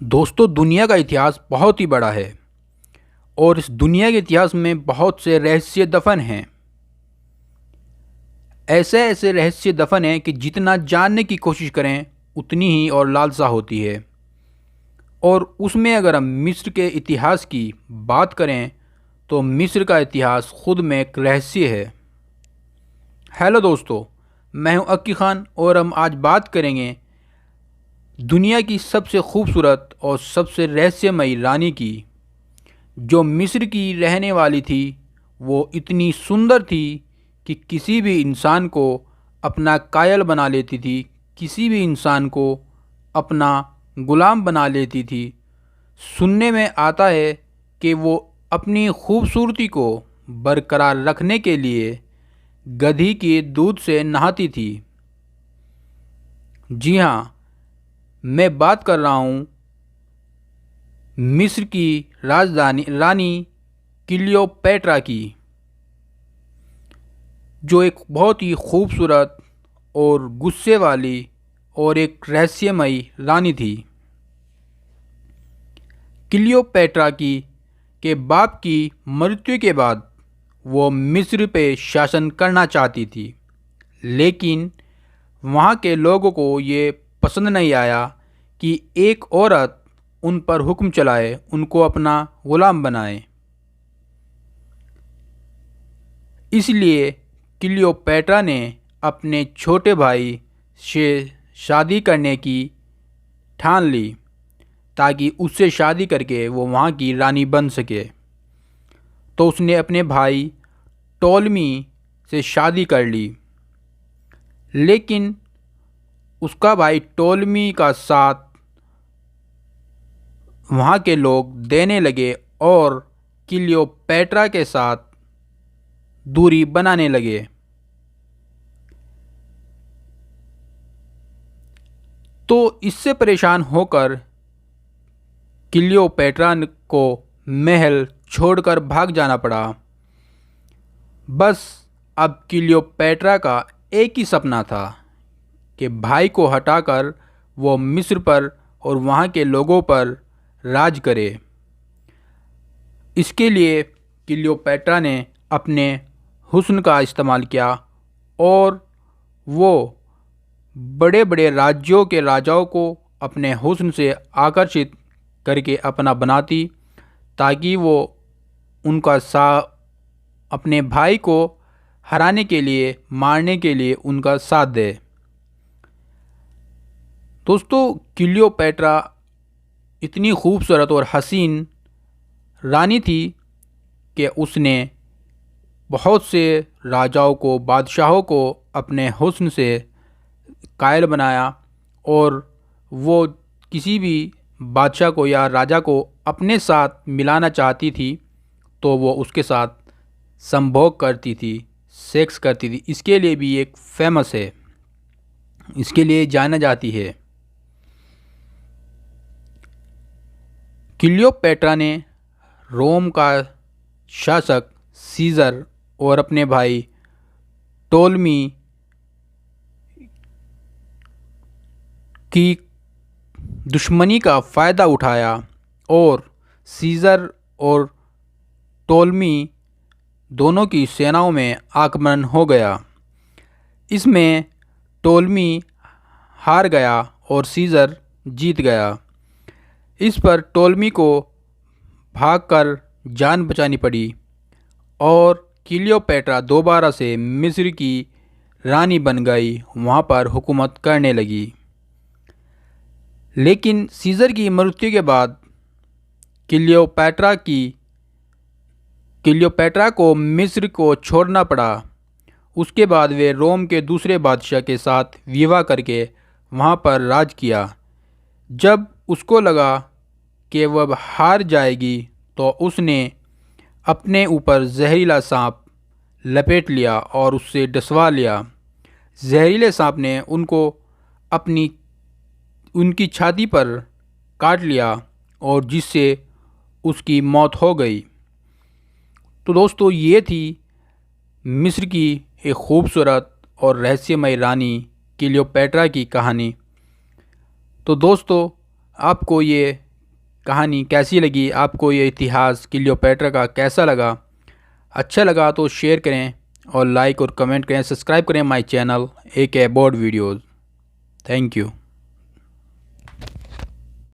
दोस्तों, दुनिया का इतिहास बहुत ही बड़ा है और इस दुनिया के इतिहास में बहुत से रहस्य दफन हैं। ऐसे ऐसे रहस्य दफन हैं कि जितना जानने की कोशिश करें उतनी ही और लालसा होती है। और उसमें अगर हम मिस्र के इतिहास की बात करें तो मिस्र का इतिहास खुद में एक रहस्य है। हेलो दोस्तों, मैं हूं अक्की ख़ान और हम आज बात करेंगे दुनिया की सबसे खूबसूरत और सबसे रहस्यमयी रानी की, जो मिस्र की रहने वाली थी। वो इतनी सुंदर थी कि किसी भी इंसान को अपना कायल बना लेती थी, किसी भी इंसान को अपना गुलाम बना लेती थी। सुनने में आता है कि वो अपनी खूबसूरती को बरकरार रखने के लिए गधी के दूध से नहाती थी। जी हाँ, मैं बात कर रहा हूँ मिस्र की राजधानी रानी क्लियोपेट्रा की, जो एक बहुत ही खूबसूरत और गुस्से वाली और एक रहस्यमयी रानी थी। क्लियोपेट्रा की के बाप की मृत्यु के बाद वो मिस्र पे शासन करना चाहती थी, लेकिन वहाँ के लोगों को ये पसंद नहीं आया कि एक औरत उन पर हुक्म चलाए, उनको अपना गुलाम बनाए। इसलिए क्लियोपेट्रा ने अपने छोटे भाई से शादी करने की ठान ली ताकि उससे शादी करके वो वहाँ की रानी बन सके। तो उसने अपने भाई टोलमी से शादी कर ली, लेकिन उसका भाई टोलमी का साथ वहाँ के लोग देने लगे और क्लियोपेट्रा के साथ दूरी बनाने लगे। तो इससे परेशान होकर क्लियोपेट्रा को महल छोड़कर भाग जाना पड़ा। बस अब क्लियोपेट्रा का एक ही सपना था कि भाई को हटाकर वो मिस्र पर और वहाँ के लोगों पर राज करे। इसके लिए क्लियोपेट्रा ने अपने हुस्न का इस्तेमाल किया और वो बड़े बड़े राज्यों के राजाओं को अपने हुस्न से आकर्षित करके अपना बनाती, ताकि वो उनका अपने भाई को हराने के लिए, मारने के लिए उनका साथ दे। दोस्तों, क्लियोपेट्रा इतनी खूबसूरत और हसीन रानी थी कि उसने बहुत से राजाओं को, बादशाहों को अपने हुस्न से कायल बनाया और वो किसी भी बादशाह को या राजा को अपने साथ मिलाना चाहती थी तो वो उसके साथ संभोग करती थी, सेक्स करती थी। इसके लिए भी एक फेमस है, इसके लिए जाना जाती है। क्लियोपेट्रा ने रोम का शासक सीज़र और अपने भाई टोलमी की दुश्मनी का फ़ायदा उठाया और सीज़र और टोलमी दोनों की सेनाओं में आक्रमण हो गया। इसमें टोलमी हार गया और सीज़र जीत गया। इस पर टोलमी को भागकर जान बचानी पड़ी और क्लियोपेट्रा दोबारा से मिस्र की रानी बन गई, वहाँ पर हुकूमत करने लगी। लेकिन सीज़र की मृत्यु के बाद क्लियोपेट्रा को मिस्र को छोड़ना पड़ा। उसके बाद वे रोम के दूसरे बादशाह के साथ विवाह करके वहाँ पर राज किया। जब उसको लगा कि वह हार जाएगी तो उसने अपने ऊपर जहरीला सांप लपेट लिया और उससे डसवा लिया। जहरीले सांप ने उनकी छाती पर काट लिया और जिससे उसकी मौत हो गई। तो दोस्तों, ये थी मिस्र की एक खूबसूरत और रहस्यमय रानी क्लियोपेट्रा की कहानी। तो दोस्तों, आपको ये कहानी कैसी लगी, आपको ये इतिहास क्लियोपेट्रा का कैसा लगा। अच्छा लगा तो शेयर करें और लाइक और कमेंट करें, सब्सक्राइब करें my channel AK about videos. Thank you.